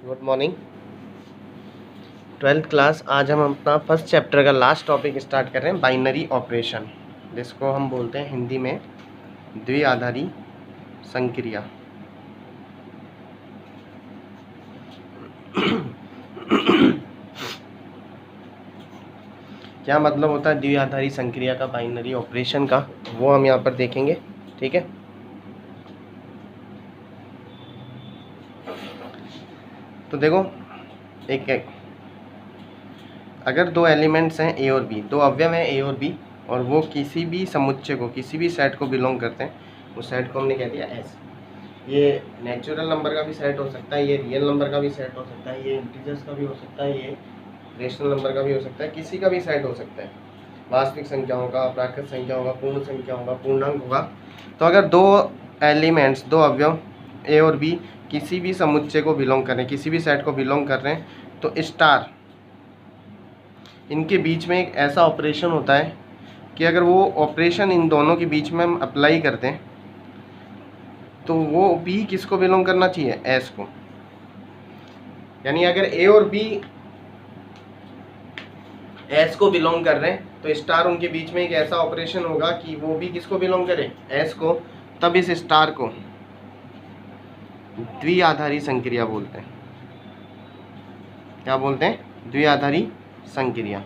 Good morning. 12th class. आज हम अपना फर्स्ट चैप्टर का लास्ट टॉपिक स्टार्ट कर रहे हैं, बाइनरी ऑपरेशन, जिसको हम बोलते हैं हिंदी में द्विआधारी संक्रिया। क्या मतलब होता है द्विआधारी संक्रिया का, बाइनरी ऑपरेशन का, वो हम यहाँ पर देखेंगे। ठीक है, तो देखो, एक अगर दो एलिमेंट्स हैं ए और बी, दो अवयव हैं ए और बी, और वो किसी भी समुच्चय को, किसी भी सेट को बिलोंग करते हैं, उस सेट को हमने कह दिया एस। ये नेचुरल नंबर का भी सेट हो सकता है, ये रियल नंबर का भी सेट हो सकता है, ये इंटीजर्स का भी हो सकता है, ये रेशनल नंबर का भी हो सकता है, किसी का भी सेट हो सकता है। वास्तविक संख्याओं का, प्राकृत संख्या होगा, पूर्ण संख्या होगा, पूर्णांक होगा। तो अगर दो एलिमेंट्स, दो अवयव ए और बी किसी भी समुच्चय को बिलोंग कर रहे हैं, किसी भी सेट को बिलोंग कर रहे हैं, तो स्टार, इनके बीच में एक ऐसा ऑपरेशन होता है कि अगर वो ऑपरेशन इन दोनों के बीच में हम अप्लाई करते हैं तो वो बी किसको बिलोंग करना चाहिए, एस को। यानी अगर ए और बी एस को बिलोंग कर रहे हैं तो स्टार उनके बीच में एक ऐसा ऑपरेशन होगा कि वो भी किसको बिलोंग करे, एस को। तब इस स्टार को द्विआधारी संक्रिया बोलते हैं। क्या बोलते हैं? द्विआधारी संक्रिया।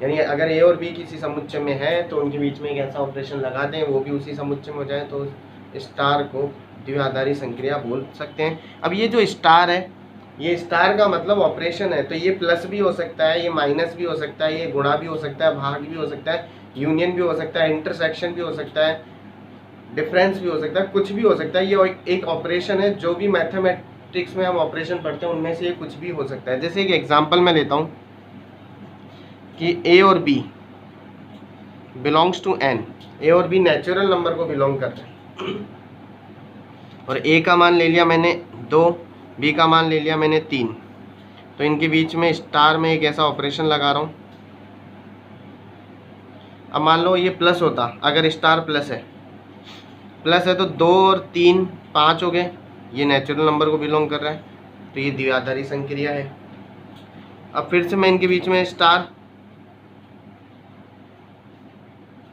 यानी अगर ए और बी किसी समुच्चय में है तो उनके बीच में एक ऐसा ऑपरेशन लगा दें, वो भी उसी समुच्चय में हो जाए, तो स्टार को द्विआधारी संक्रिया बोल सकते हैं। अब ये जो स्टार है, ये स्टार का मतलब ऑपरेशन है, तो ये प्लस भी हो सकता है, ये माइनस भी हो सकता है, ये गुणा भी हो सकता है, भाग भी हो सकता है, यूनियन भी हो सकता है, इंटरसेक्शन भी हो सकता है, डिफरेंस भी हो सकता है, कुछ भी हो सकता है। ये एक ऑपरेशन है, जो भी मैथमेटिक्स में हम ऑपरेशन पढ़ते हैं उनमें से ये कुछ भी हो सकता है। जैसे एक एग्जांपल मैं लेता हूँ कि ए और बी बिलोंग्स टू एन। ए और बी नेचुरल नंबर को बिलोंग करते हैं, और ए का मान ले लिया मैंने 2, बी का मान ले लिया मैंने 3। तो इनके बीच में स्टार में एक ऐसा ऑपरेशन लगा रहा हूँ। अब मान लो ये प्लस होता, अगर स्टार प्लस है तो 2 और 3 5 हो गए, ये नेचुरल नंबर को बिलोंग कर रहा है, तो ये द्विआधारी संक्रिया है। अब फिर से मैं इनके बीच में स्टार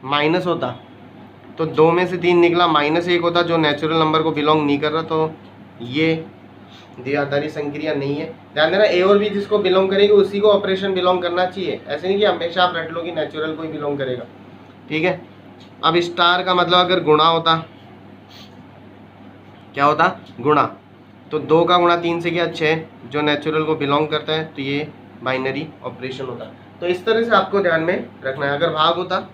माइनस होता तो 2 में से 3 निकला, -1 होता जो नेचुरल नंबर को बिलोंग नहीं कर रहा, तो ये द्विआधारी संक्रिया नहीं है। ध्यान देना, ए और बी जिसको बिलोंग करेगी उसी को ऑपरेशन बिलोंग करना चाहिए। ऐसे नहीं कि हमेशा आप रट लो कि नेचुरल को ही बिलोंग करेगा। ठीक है, अब स्टार का मतलब अगर गुणा होता, क्या होता? गुणा। तो 2 का गुणा 3 से क्या, 6, जो नेचुरल को बिलोंग करता है, तो ये बाइनरी ऑपरेशन होता। तो इस तरह से आपको ध्यान में रखना है। अगर भाग होता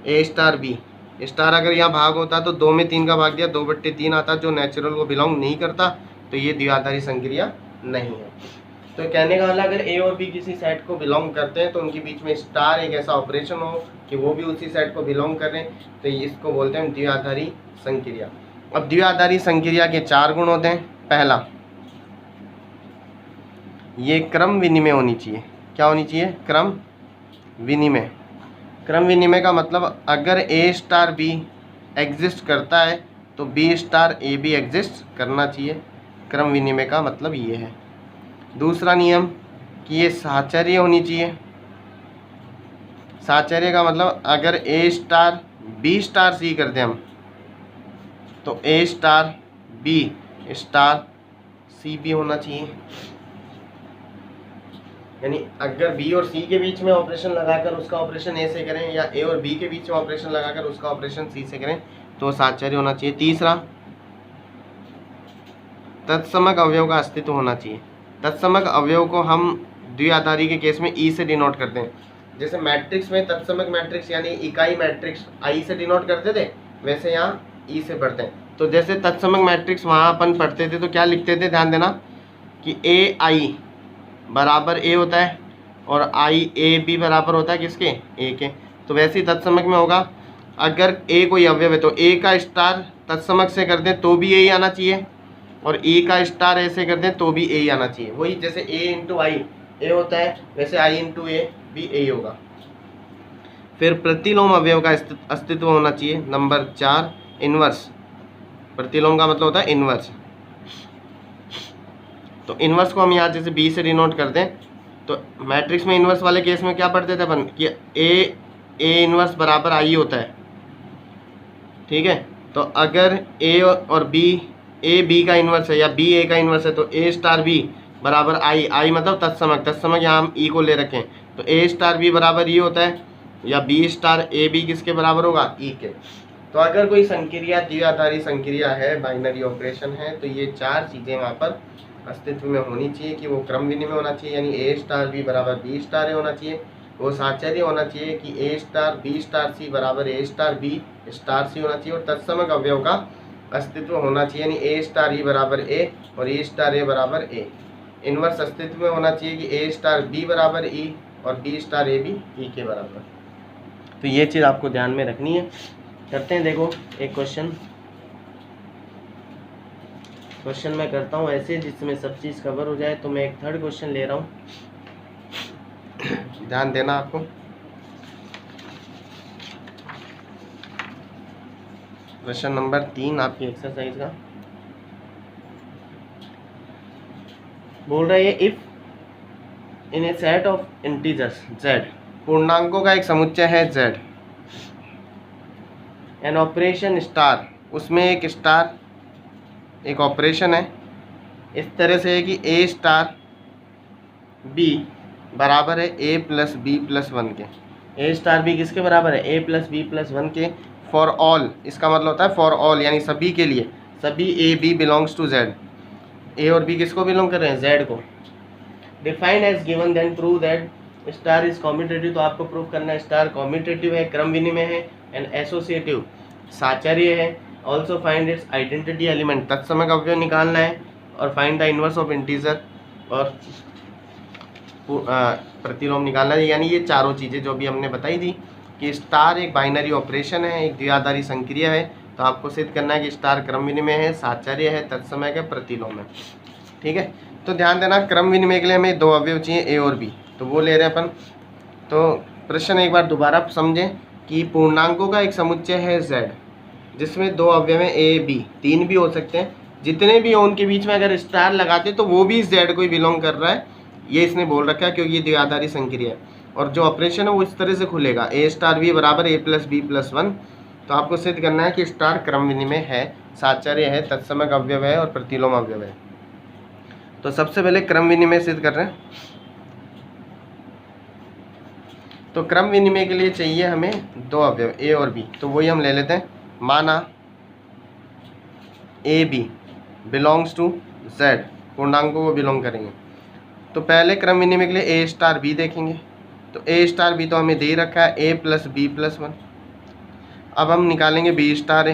ए स्टार बी, स्टार अगर यहाँ भाग होता तो 2 में 3 का भाग दिया, 2/3 आता, जो नेचुरल को बिलोंग नहीं करता, तो ये द्विआधारी संक्रिया नहीं है। तो कहने का मतलब, अगर ए और बी किसी सेट को बिलोंग करते हैं तो उनके बीच में स्टार एक ऐसा ऑपरेशन हो कि वो भी उसी सेट को बिलोंग कर रहे हैं, तो इसको बोलते हैं द्विआधारी संक्रिया। अब द्विआधारी संक्रिया के 4 गुण होते हैं। पहला, ये क्रम विनिमय होनी चाहिए। क्या होनी चाहिए? क्रम विनिमय। क्रम विनिमय का मतलब, अगर ए स्टार बी एग्जिस्ट करता है तो बी स्टार ए भी एग्जिस्ट करना चाहिए। क्रम विनिमय का मतलब ये है। दूसरा नियम कि ये साहचर्य होनी चाहिए। साहचर्य का मतलब, अगर ए स्टार बी स्टार सी करते हम, तो ए स्टार बी स्टार सी भी होना चाहिए। यानी अगर बी और सी के बीच में ऑपरेशन लगाकर उसका ऑपरेशन ए से करें, या ए और बी के बीच में ऑपरेशन लगाकर उसका ऑपरेशन सी से करें, तो साहचर्य होना चाहिए। तीसरा, तत्समक अवयव का अस्तित्व होना चाहिए। तत्समक अवयव को हम द्विआधारी के केस में ई से डिनोट करते हैं। जैसे मैट्रिक्स में तत्समक मैट्रिक्स यानी इकाई मैट्रिक्स आई से डिनोट करते थे, वैसे यहाँ ई से पढ़ते हैं। तो जैसे तत्समक मैट्रिक्स वहाँ अपन पढ़ते थे तो क्या लिखते थे? ध्यान देना कि ए आई बराबर ए होता है, और आई ए बी बराबर होता है किसके? ए के। तो वैसे ही तत्समक में होगा, अगर ए कोई अवयव है तो ए का स्टार तत्समक से कर दें तो भी ए ही आना चाहिए, और ए का स्टार ऐसे कर दें तो भी ए ही आना चाहिए। वही जैसे ए इंटू आई ए होता है, वैसे आई इंटू ए भी ए होगा। फिर प्रतिलोम अवयव का अस्तित्व होना चाहिए। Number 4, inverse. प्रतिलोम का मतलब होता है इनवर्स। तो इन्वर्स को हम यहाँ जैसे बी से डिनोट करते हैं, तो मैट्रिक्स में इन्वर्स वाले केस में क्या पढ़ते थे अपन कि ए इन्वर्स बराबर आई होता है, ठीक है। तो अगर ए और बी, ए बी का इन्वर्स है या बी ए का इन्वर्स है, तो ए स्टार बी बराबर आई मतलब तत्समक यहाँ हम ई को ले रखें, तो ए स्टार बी बराबर ई होता है, या बी स्टार ए बी किसके बराबर होगा, ई के। तो अगर कोई संक्रिया द्विआधारी संक्रिया है, बाइनरी ऑपरेशन है, तो ये चार चीज़ें वहाँ पर अस्तित्व में होनी चाहिए कि वो क्रम विनिमय होना चाहिए, यानी ए स्टार बी बराबर बी स्टार ए होना चाहिए, वो साहचर्य होना चाहिए कि ए स्टार बी स्टार सी बराबर ए स्टार बी स्टार सी होना चाहिए, और तत्समक अवयव का अस्तित्व होना चाहिए, यानी ए स्टार ई बराबर ए और ए स्टार ए बराबर ए। इन्वर्स अस्तित्व में होना चाहिए कि ए स्टार बी बराबर ई और बी स्टार ए भी ई के बराबर। तो ये चीज़ आपको ध्यान में रखनी है। करते हैं, देखो एक क्वेश्चन मैं करता हूँ ऐसे जिसमें सब चीज़ कवर हो जाए। तो मैं एक थर्ड क्वेश्चन ले रहा हूँ, ध्यान देना आपको। क्वेश्चन नंबर 3 आपकी एक्सरसाइज का बोल रहा है, if in A set of integers z, पूर्णांकों का एक समुच्चय है z, एन ऑपरेशन स्टार, उसमें एक स्टार एक ऑपरेशन है इस तरह से है कि ए स्टार बी बराबर है ए प्लस बी प्लस 1 के। ए स्टार बी किसके बराबर है, ए प्लस बी प्लस 1 के। फॉर ऑल, इसका मतलब होता है फॉर ऑल, यानी सभी के लिए, सभी A B belongs to Z. A और बी किसको बिलोंग कर रहे हैं, जेड को। Defined as given, then prove that star is commutative. तो आपको प्रूव करना है स्टार कॉम्यूटेटिव है, क्रम विनिमय है, एंड एसोसिएटिव साहचर्य है। Also find its identity element, तत्समक अवयव निकालना है, और find the inverse of integer, और प्रतिलोम निकालना है। यानी ये चारों चीज़ें जो भी हमने बताई थी कि स्टार एक बाइनरी ऑपरेशन है, एक द्विआधारी संक्रिया है, तो आपको सिद्ध करना है कि स्टार क्रम विनिमय है, साहचर्य है, तत्समक है, प्रतिलोम है, ठीक है। तो ध्यान देना, क्रम विनिमय के लिए हमें दो अवयव चाहिए ए और बी, तो वो ले रहे हैं अपन। तो प्रश्न एक बार दोबारा समझें कि पूर्णांकों का एक समुच्चय है z, जिसमें दो अवयव हैं ए बी, तीन भी हो सकते हैं, जितने भी हो उनके बीच में अगर स्टार लगाते तो वो भी z को ही बिलोंग कर रहा है, ये इसने बोल रखा है, क्योंकि ये द्विआधारी संक्रिया है। और जो ऑपरेशन है वो इस तरह से खुलेगा, ए स्टार बी बराबर ए प्लस बी प्लस 1। तो आपको सिद्ध करना है कि स्टार क्रम विनिमय है, साहचर्य है, तत्समक अवयव है और प्रतिलोम अवयव है। तो सबसे पहले क्रम विनिमय सिद्ध कर रहे हैं। तो क्रम विनिमय के लिए चाहिए हमें दो अवयव ए और बी, तो वही हम ले लेते हैं। माना A B belongs to z, पूर्णांकों को बिलोंग करेंगे, तो पहले क्रम विनिमय के लिए ए स्टार बी देखेंगे। तो ए स्टार बी तो हमें दे ही रखा है ए प्लस बी प्लस 1। अब हम निकालेंगे बी स्टार ए।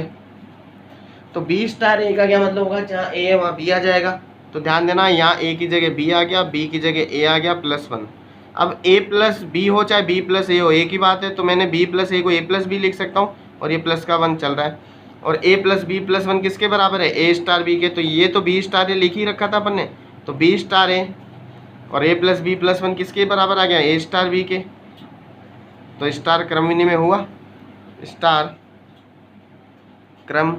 तो बी स्टार ए का क्या मतलब होगा, जहाँ ए है वहाँ बी आ जाएगा। तो ध्यान देना, यहाँ ए की जगह बी आ गया, बी की जगह ए आ गया, प्लस 1। अब ए प्लस बी हो चाहे बी प्लस ए हो, एक ही बात है। तो मैंने बी प्लस ए को ए प्लस बी लिख सकता हूँ, और ये प्लस का 1 चल रहा है। और ए प्लस बी प्लस 1 किसके बराबर है, ए स्टार बी के। तो ये तो बी स्टार ए लिख ही रखा था अपन ने, तो बी स्टार ए और ए प्लस बी प्लस 1 किसके बराबर आ गया, ए स्टार बी के। तो स्टार क्रम विनिमय हुआ, स्टार क्रम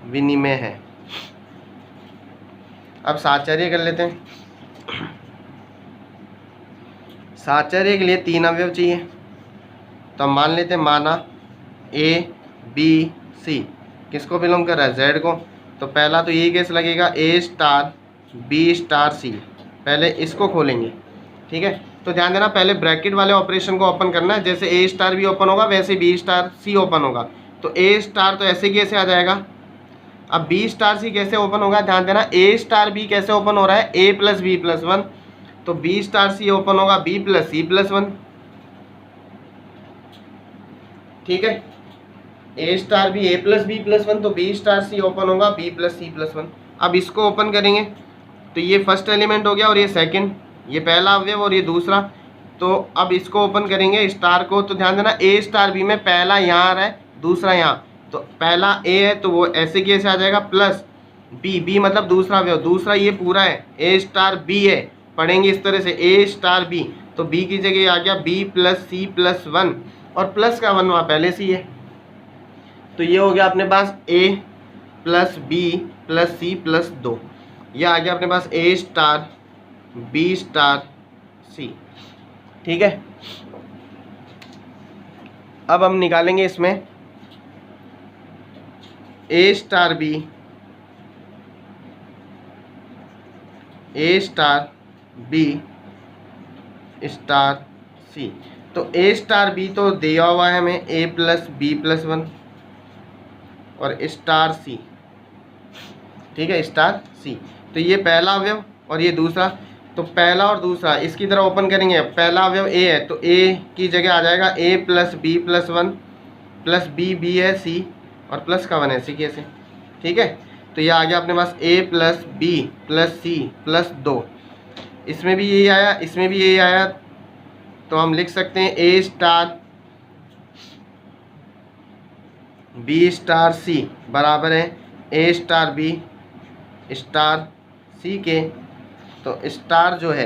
विनिमय है। अब साहचर्य कर लेते हैं। साहचर्य के लिए तीन अवयव चाहिए, तो हम मान लेते हैं, माना ए बी सी किसको बिलोंग कर रहा है, जेड को। तो पहला तो यही केस लगेगा, ए स्टार बी स्टार सी। पहले इसको खोलेंगे, ठीक है। तो ध्यान देना, पहले ब्रैकेट वाले ऑपरेशन को ओपन करना है। जैसे ए स्टार बी ओपन होगा वैसे बी स्टार सी ओपन होगा। तो ए स्टार तो ऐसे कैसे आ जाएगा। अब बी स्टार सी कैसे ओपन होगा, ध्यान देना, ए स्टार बी कैसे ओपन हो रहा है, ए प्लस बी प्लस 1। तो बी स्टार सी ओपन होगा बी प्लस सी प्लस 1, ठीक है। ए स्टार बी ए प्लस बी प्लस 1, तो बी स्टार सी ओपन होगा बी प्लस सी प्लस 1। अब इसको ओपन करेंगे तो ये फर्स्ट एलिमेंट हो गया, और ये सेकंड, ये पहला अवयव और ये दूसरा। तो अब इसको ओपन करेंगे स्टार को। तो ध्यान देना, ए स्टार बी में पहला यहाँ आ रहा है, दूसरा यहाँ। तो पहला ए है तो वो ऐसे कैसे आ जाएगा, प्लस बी, बी मतलब दूसरा अवयव, दूसरा ये पूरा है, ए स्टार बी है, पढ़ेंगे इस तरह से, ए स्टार बी। तो बी की जगह आ गया बी प्लस सी प्लस 1, और प्लस का 1 वहाँ पहले से ही है। तो ये हो गया अपने पास A plus B plus C plus 2। यह आ गया अपने पास A star B star C. ठीक है, अब हम निकालेंगे इसमें A star B, A star B star C. तो ए स्टार बी तो दिया हुआ है हमें A plus B plus one और स्टार सी। ठीक है, स्टार सी। तो ये पहला अवयव और ये दूसरा, तो पहला और दूसरा इसकी तरह ओपन करेंगे। पहला अवयव ए है तो ए की जगह आ जाएगा A plus B plus one plus B, B है सी और प्लस का वन है सी के से। ठीक है, तो ये आ गया अपने पास A plus B plus C plus 2। इसमें भी यही आया, इसमें भी यही आया, तो हम लिख सकते हैं ए स्टार बी स्टार सी बराबर है ए स्टार बी स्टार सी के। तो स्टार जो है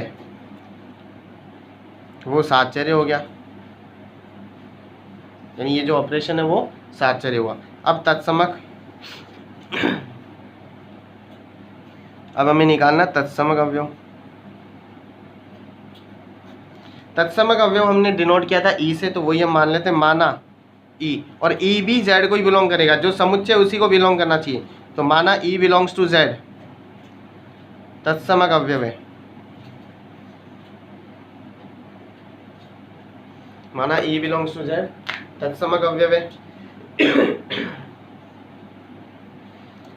वो साहचर्य हो गया, यानी ये जो ऑपरेशन है वो साहचर्य हुआ। अब तत्समक, अब हमें निकालना तत्समक अवयव। तत्समक अवयव हमने डिनोट किया था ई से, तो वही हम मान लेते हैं, माना ई, और ई भी जेड को ही बिलोंग करेगा, जो समुच्चय उसी को बिलोंग करना चाहिए। तो माना ई बिलोंग्स टू जेड, तत्समक अवयव है। माना ई बिलोंग्स टू जेड, तत्समक अवयव है।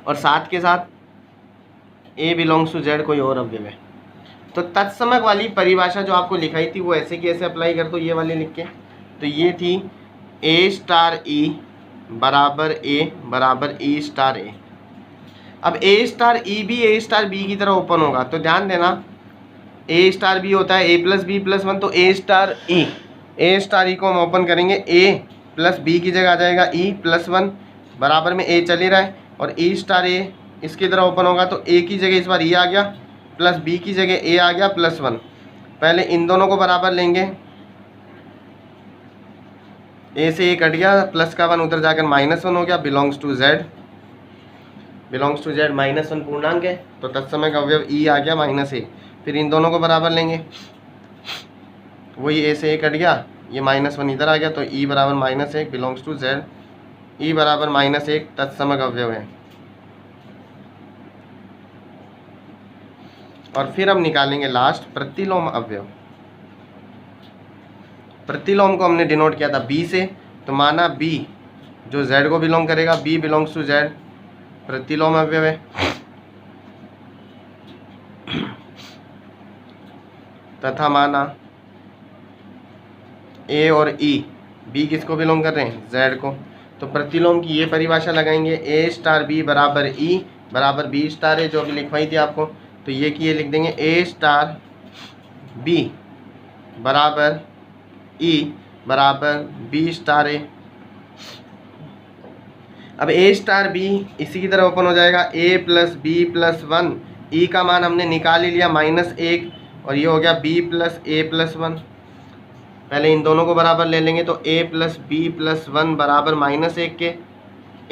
और साथ के साथ ए बिलोंग्स टू जेड कोई और अवयव है। तो तत्समक वाली परिभाषा जो आपको लिखाई थी वो ऐसे की ऐसे अप्लाई कर दो, ये वाली लिख के। तो ये थी ए स्टार ई बराबर ई स्टार ए। अब ए स्टार ई भी ए स्टार बी की तरह ओपन होगा, तो ध्यान देना ए स्टार बी होता है ए प्लस बी प्लस वन, तो ए स्टार ई को हम ओपन करेंगे, ए प्लस बी की जगह आ जाएगा ई प्लस वन, बराबर में ए चल ही रहा है, और ई स्टार ए इसकी तरह ओपन होगा, तो ए की जगह इस बार ई आ गया प्लस बी की जगह ए आ गया प्लस वन। पहले इन दोनों को बराबर लेंगे, ए से ए कट गया, प्लस का वन उधर जाकर माइनस वन हो गया, belongs to Z minus one पूर्णांक है, तो तत्समक अवयव ई आ गया माइनस ए। फिर इन दोनों को बराबर लेंगे, वही ए से ए कट गया, ये माइनस वन इधर आ गया, तो ई बराबर माइनस एक बिलोंग्स टू जेड, ई बराबर माइनस एक तत्समक अवयव है। और फिर हम निकालेंगे लास्ट प्रतिलोम अवयव। प्रतिलोम को हमने डिनोट किया था बी से, तो माना बी जो जेड को बिलोंग करेगा, बी बिलोंग्स टू जेड, प्रतिलोम अवयव है। तथा माना ए और ई, बी किसको बिलोंग कर रहे हैं, जेड को। तो प्रतिलोम की ये परिभाषा लगाएंगे, ए स्टार बी बराबर ई बराबर बी स्टार ए, जो अभी लिखवाई थी आपको। तो ये की ये लिख देंगे ए स्टार बी बराबर ई बराबर बी स्टार ए। अब ए स्टार बी इसी की तरह ओपन हो जाएगा, A plus B plus one, ई का मान हमने निकाल ही लिया माइनस एक, और ये हो गया बी प्लस ए प्लस वन। पहले इन दोनों को बराबर ले लेंगे, तो ए प्लस बी प्लस वन बराबर माइनस एक के,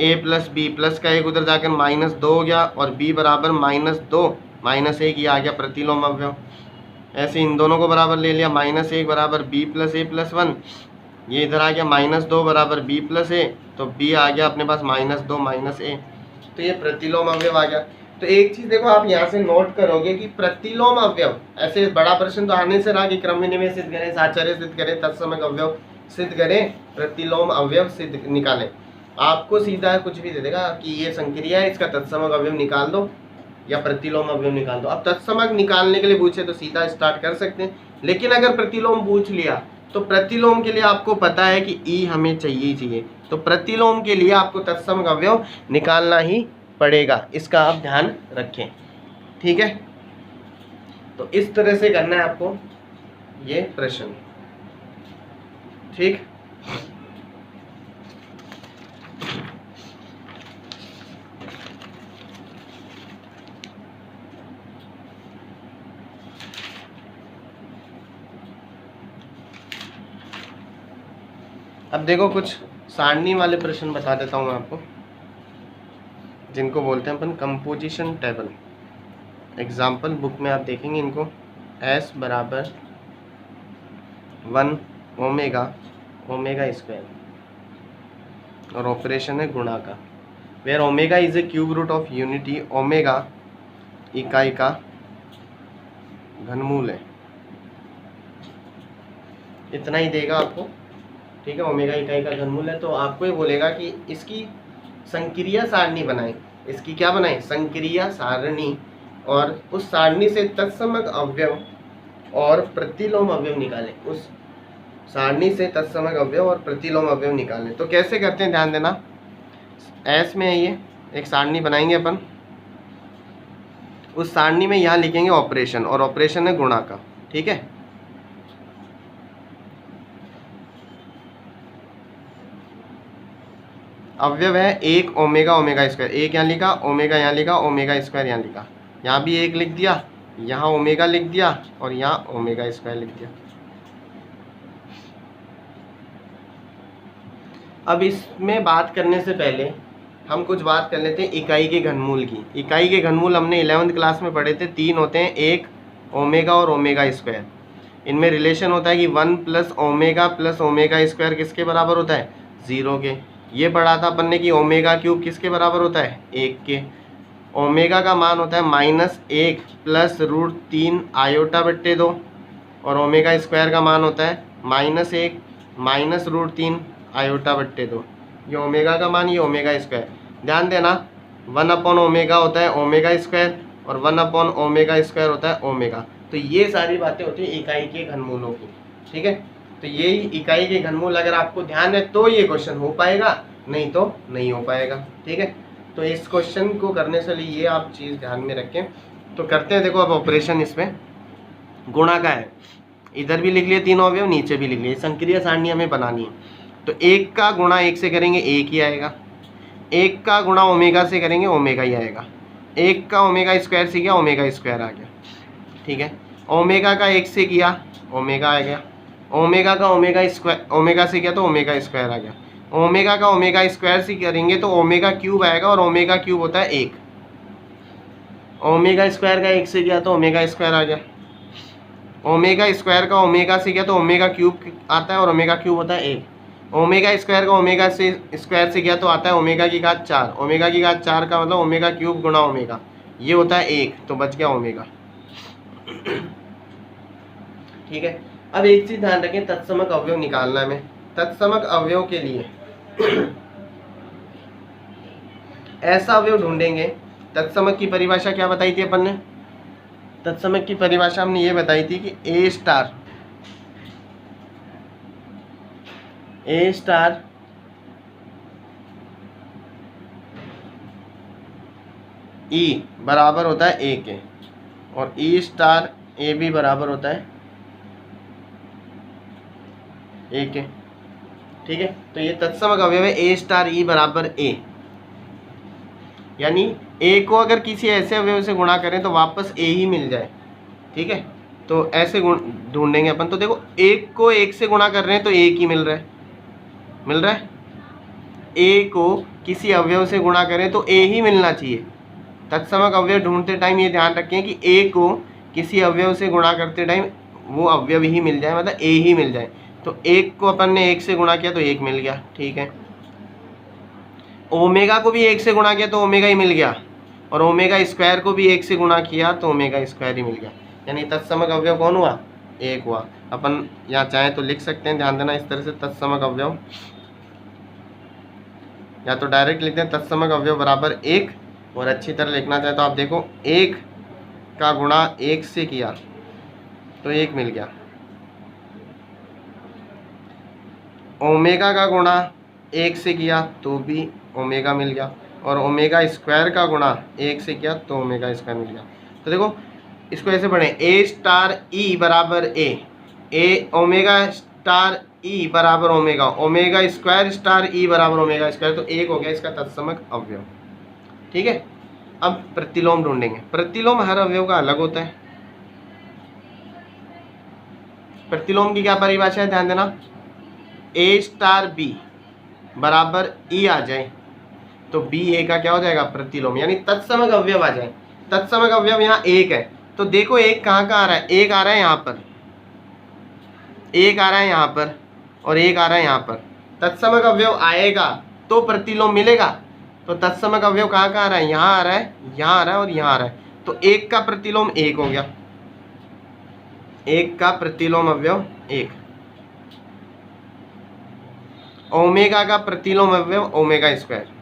ए प्लस बी प्लस का एक उधर जाकर माइनस दो हो गया, और बी बराबर माइनस दो माइनस एक, ये आ गया प्रतिलोम अवयव। ऐसे इन दोनों को बराबर ले लिया, माइनस एक बराबर बी प्लस ए प्लस वन, ये इधर आ गया माइनस दो बराबर बी प्लस ए, तो बी आ गया अपने पास माइनस दो माइनस ए, तो ये प्रतिलोम अवयव आ गया। तो एक चीज़ देखो, आप यहाँ से नोट करोगे कि प्रतिलोम अवयव, ऐसे बड़ा प्रश्न तो आने से रहा कि क्रम विनिमय सिद्ध करें, साहचर्य सिद्ध करें, तत्समक अवयव सिद्ध करें, प्रतिलोम अवयव सिद्ध निकालें। आपको सीधा कुछ भी दे देगा कि ये संक्रिया है, इसका तत्समक अवयव निकाल दो या प्रतिलोम अवयव निकाल दो। अब तत्समक निकालने के लिए पूछे तो सीधा स्टार्ट कर सकते हैं, लेकिन अगर प्रतिलोम पूछ लिया तो प्रतिलोम के लिए आपको पता है कि ई हमें चाहिए, तो प्रतिलोम के लिए आपको तत्समक अवयव निकालना ही पड़ेगा, इसका आप ध्यान रखें। ठीक है, तो इस तरह से करना है आपको ये प्रश्न। ठीक, अब देखो कुछ सारणी वाले प्रश्न बता देता हूँ मैं आपको, जिनको बोलते हैं अपन कंपोजिशन टेबल। एग्जाम्पल बुक में आप देखेंगे इनको, एस बराबर 1 ओमेगा ओमेगा स्क्वायर और ऑपरेशन है गुणा का, where omega is a cube root of unity, omega इकाई का घनमूल है। इतना ही देगा आपको, ठीक है। ओमेगा इकाई का घनमूल है, तो आपको ये बोलेगा कि इसकी संक्रिया सारणी बनाएं। इसकी क्या बनाएं? संक्रिया सारणी, और उस सारणी से तत्समक अवयव और प्रतिलोम अवयव निकालें। उस सारणी से तत्समक अवयव और प्रतिलोम अवयव निकालें। तो कैसे करते हैं ध्यान देना, एस में है ये एक सारणी बनाएंगे अपन, उस सारणी में यहाँ लिखेंगे ऑपरेशन, और ऑपरेशन है गुणा का, ठीक है। अवयव है एक ओमेगा ओमेगा स्क्वायर, एक यहाँ लिखा, ओमेगा यहाँ लिखा, ओमेगा स्क्वायर यहाँ लिखा, यहाँ भी एक लिख दिया, यहाँ ओमेगा लिख दिया और यहाँ ओमेगा स्क्वायर लिख दिया। अब इसमें बात करने से पहले हम कुछ बात कर लेते हैं इकाई के घनमूल की। इकाई के घनमूल हमने 11वीं क्लास में पढ़े थे, 3 होते हैं, एक ओमेगा और ओमेगा स्क्वायर। इनमें रिलेशन होता है कि 1 प्लस ओमेगा स्क्वायर किसके बराबर होता है? 0 के। ये पढ़ा था अपन ने कि ओमेगा क्यूब किसके बराबर होता है? 1 के। ओमेगा का मान होता है -1 प्लस √3 आयोटा बट्टे 2, और ओमेगा स्क्वायर का मान होता है -1 माइनस √3 आयोटा बट्टे 2। ये ओमेगा का मान, ये ओमेगा स्क्वायर। ध्यान देना 1/ओमेगा होता है ओमेगा स्क्वायर, और 1/ओमेगा स्क्वायर होता है ओमेगा। तो ये सारी बातें होती है इकाई के घनमूलों की, ठीक है। तो यही इकाई के घनमूल अगर आपको ध्यान है तो ये क्वेश्चन हो पाएगा, नहीं तो नहीं हो पाएगा, ठीक है। तो इस क्वेश्चन को करने से लिए ये आप चीज़ ध्यान में रखें। तो करते हैं, देखो अब ऑपरेशन इसमें गुणा का है, इधर भी लिख लिए 3 अवयव, नीचे भी लिख लिए, संक्रिया सारणी हमें बनानी है। तो 1 का गुणा 1 से करेंगे 1 ही आएगा, 1 का गुणा ओमेगा से करेंगे ओमेगा ही आएगा, 1 का ओमेगा स्क्वायर से किया ओमेगा स्क्वायर आ गया, ठीक है। ओमेगा का 1 से किया ओमेगा आ गया, ओमेगा का ओमेगा स्क्वायर ओमेगा से किया तो ओमेगा स्क्वायर आ गया, ओमेगा का ओमेगा स्क्वायर से करेंगे तो ओमेगा क्यूब आएगा, और ओमेगा क्यूब होता है 1। ओमेगा स्क्वायर का 1 से किया तो ओमेगा स्क्वायर आ गया, ओमेगा स्क्वायर का ओमेगा से किया तो ओमेगा क्यूब आता है, और ओमेगा क्यूब होता है 1। ओमेगा स्क्वायर का ओमेगा से स्क्वायर से किया तो आता है ओमेगा की घात 4, ओमेगा की घात 4 का मतलब ओमेगा क्यूब गुणा ओमेगा, ये होता है 1, तो बच गया ओमेगा, ठीक है। अब एक चीज ध्यान रखें, तत्समक अवयव निकालना है हमें। तत्समक अवयव के लिए ऐसा अवयव ढूंढेंगे। तत्समक की परिभाषा क्या बताई थी अपन ने? तत्समक की परिभाषा हमने ये बताई थी कि ए स्टार ई बराबर होता है ए के, और ई स्टार ए भी बराबर होता है ए के, ठीक है। तो ये तत्समक अवयव है ए स्टार ई बराबर ए, यानी ए को अगर किसी ऐसे अवयव से गुणा करें तो वापस ए ही मिल जाए, ठीक है। तो ऐसे गुण ढूंढेंगे अपन। तो देखो 1 को 1 से गुणा कर रहे हैं तो 1 ही मिल रहा है, ए को किसी अवयव से गुणा करें तो ए ही मिलना चाहिए। तत्समक अवयव ढूंढते टाइम ये ध्यान रखें कि ए को किसी अवयव से गुणा करते टाइम वो अवयव ही मिल जाए, मतलब ए ही मिल जाए। तो 1 को अपन ने 1 से गुणा किया तो 1 मिल गया, ठीक है। ओमेगा को भी 1 से गुणा किया तो ओमेगा ही मिल गया, और ओमेगा स्क्वायर को भी 1 से गुणा किया तो ओमेगा स्क्वायर ही मिल गया, यानी तत्समक अवयव कौन हुआ? 1 हुआ। अपन यहाँ चाहें तो लिख सकते हैं, ध्यान देना इस तरह से, तत्समक अवयव, या तो डायरेक्ट लिखते हैं तत्समक अवयव बराबर 1, और अच्छी तरह लिखना चाहे तो आप देखो 1 का गुणा 1 से किया तो 1 मिल गया, ओमेगा का गुणा 1 से किया तो भी ओमेगा मिल गया, और ओमेगा स्क्वायर का गुणा 1 से किया तो ओमेगा स्क्वायर मिल गया। तो देखो इसको ऐसे पढ़ें, ए स्टार ई बराबर ए ओमेगा स्टार ई बराबर ओमेगा, ओमेगा स्क्वायर स्टार ई बराबर ओमेगा स्क्वायर, तो 1 हो गया इसका तत्समक अवयव, ठीक है। अब प्रतिलोम ढूंढेंगे। प्रतिलोम हर अवयव का अलग होता है। प्रतिलोम की क्या परिभाषा है? ध्यान देना, ए स्टार बी बराबर ई आ जाए तो बी ए का क्या हो जाएगा? प्रतिलोम, यानी तत्समक अवयव आ जाए। तत्समक अवयव यहाँ 1 है तो देखो एक कहाँ आ रहा है, एक आ रहा है यहाँ पर, एक आ रहा है यहाँ पर, और एक आ रहा है यहाँ पर। तत्समक अवयव आएगा तो प्रतिलोम मिलेगा। तो तत्समक अवयव कहाँ आ रहा है, यहाँ आ रहा है, यहाँ आ रहा है और यहाँ आ रहा है। तो एक का प्रतिलोम एक हो गया, एक का प्रतिलोम अवयव एक। ओमेगा का प्रतिलोम अवयव ओमेगा स्क्वायर।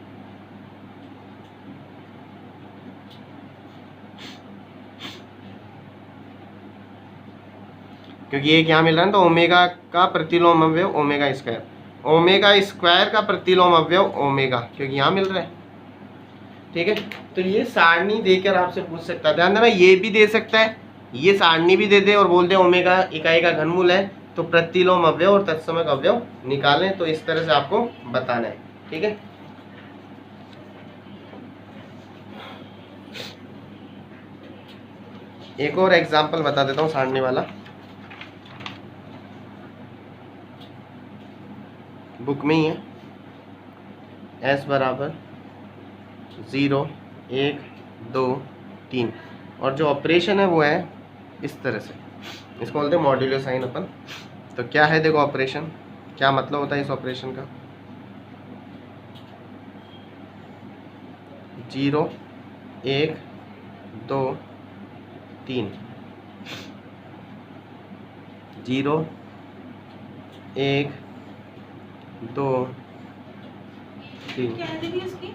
क्योंकि एक यहाँ मिल रहा है तो ओमेगा का प्रतिलोम अवयव ओमेगा स्क्वायर। ओमेगा स्क्वायर का प्रतिलोम अवयव ओमेगा, क्योंकि यहाँ मिल रहा है। ठीक है, तो ये सारणी देकर आपसे पूछ सकता है। ध्यान देना, ये भी दे सकता है, ये सारणी भी दे दे और बोल दे ओमेगा इकाई का घनमूल है, तो प्रतिलोम अवयव और तत्समक अवयव निकालें। तो इस तरह से आपको बताना है। ठीक है, एक और एग्जाम्पल बता देता हूँ सारणी वाला, बुक में ही है। S बराबर 0 1 2 3, और जो ऑपरेशन है वो है इस तरह से, इसको बोलते हैं मॉड्यूलो साइन अपन। तो क्या है, देखो ऑपरेशन, क्या मतलब होता है इस ऑपरेशन का। 0 1 2 3, 0 1 2 3। क्या है दीदी उसकी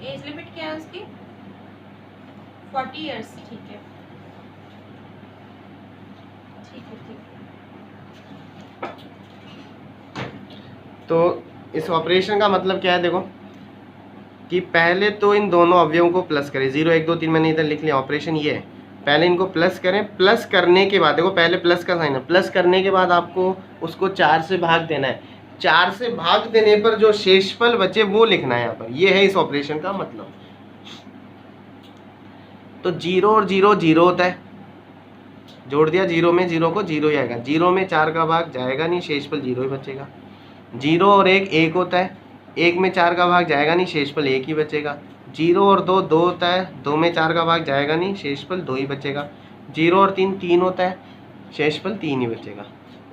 एज लिमिट, क्या है उसकी? 40 इयर्स। ठीक है, ठीक है, ठीक है। तो इस ऑपरेशन का मतलब क्या है, देखो कि पहले तो इन दोनों अवयवों को प्लस करें। 0 1 2 3 मैंने इधर लिख लिया, ऑपरेशन ये है। पहले इनको प्लस करें, प्लस करने के बाद देखो पहले प्लस का साइन है, प्लस करने के बाद आपको उसको 4 से भाग देना है। 4 से भाग देने पर जो शेषफल बचे वो लिखना है यहाँ पर। ये है इस ऑपरेशन का मतलब। तो 0 और 0 0 होता है, जोड़ दिया 0 में, 0 को 0 ही आएगा। 0 में 4 का भाग जाएगा नहीं, शेषफल 0 ही बचेगा। 0 और 1 1 होता है, 1 में 4 का भाग जाएगा नहीं, शेषफल 1 ही बचेगा। 0 और 2 2 होता है, 2 में 4 का भाग जाएगा नहीं, शेषफल 2 ही बचेगा। 0 और 3 3 होता है, शेषफल 3 ही बचेगा।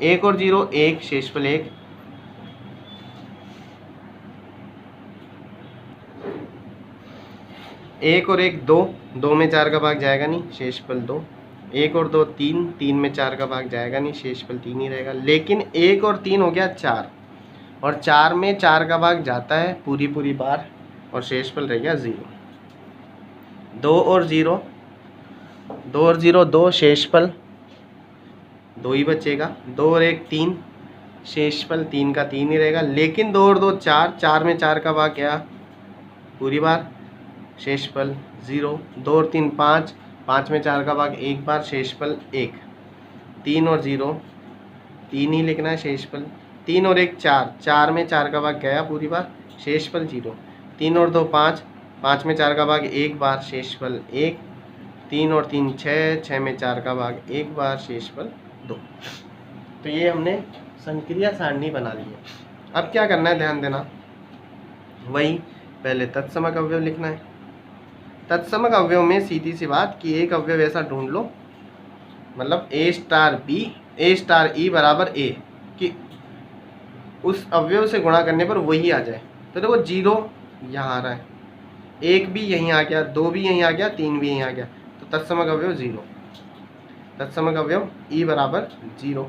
1 और 0 1, शेषफल 1। 1 और 1 2, 2 में 4 का भाग जाएगा नहीं, शेषफल 2। 1 और 2 3, 3 में 4 का भाग जाएगा नहीं, शेषफल 3 ही रहेगा। लेकिन 1 और 3 हो गया 4, और 4 में 4 का भाग जाता है पूरी बार, और शेषफल रह गया 0। 2 और 0 2, शेषफल 2 ही बचेगा। 2 और 1 3, शेषफल 3 का 3 ही रहेगा। लेकिन 2 और 2 4, 4 में 4 का भाग गया पूरी बार, शेषफल 0। 2 और 3 5, 5 में 4 का भाग एक बार, शेषफल 1। 3 और 0 3 ही लिखना है, शेषफल 3 और 1 4, 4 में 4 का भाग गया पूरी बार, शेषफल 0। 3 और 2 5, 5 में 4 का भाग एक बार, शेषफल 1। 3 और 3 6, 6 में 4 का भाग एक बार, शेषफल 2। तो ये हमने संक्रिया सारणी बना ली है। अब क्या करना है, ध्यान देना, वही पहले तत्समक अवयव लिखना है। तत्समक अवयव में सीधी सी बात कि एक अवयव ऐसा ढूंढ लो, मतलब A star B A star E बराबर A, कि उस अवयव से गुणा करने पर वही आ जाए। तो देखो 0 यहाँ आ रहा है, 1 भी यहीं आ गया, 2 भी यहीं आ गया, 3 भी यहीं आ गया, तो तत्समक अवयव 0। तत्समक अवयव E बराबर 0।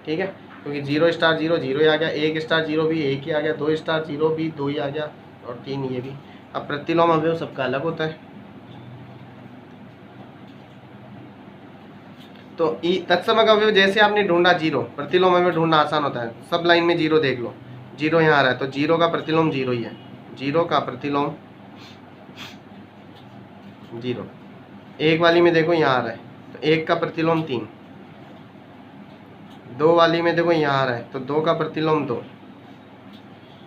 ठीक है, क्योंकि 0 स्टार 0 0 ही आ गया, 1 स्टार 0 भी 1 ही आ गया, 2 स्टार 0 भी 2 ही आ गया, और 3 ये भी। अब प्रतिलोम अवयव सबका अलग होता है। तो तत्समक अवयव जैसे आपने ढूंढा 0, प्रतिलोम अवयव ढूंढना आसान होता है। सब लाइन में 0 देख लो, 0 यहाँ आ रहा है, तो 0 का प्रतिलोम 0 ही है। 0 का प्रतिलोम 0। 1 वाली में देखो यहाँ आ रहा है, तो 1 का प्रतिलोम 3। 2 वाली में देखो यहाँ आ रहा है, तो 2 का प्रतिलोम 2।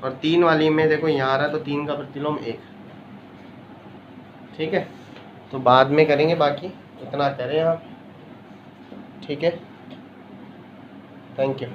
और 3 वाली में देखो यहाँ आ रहा है, तो 3 का प्रतिलोम 1। ठीक है, तो बाद में करेंगे, बाकी इतना करें आप। ठीक है, थैंक यू।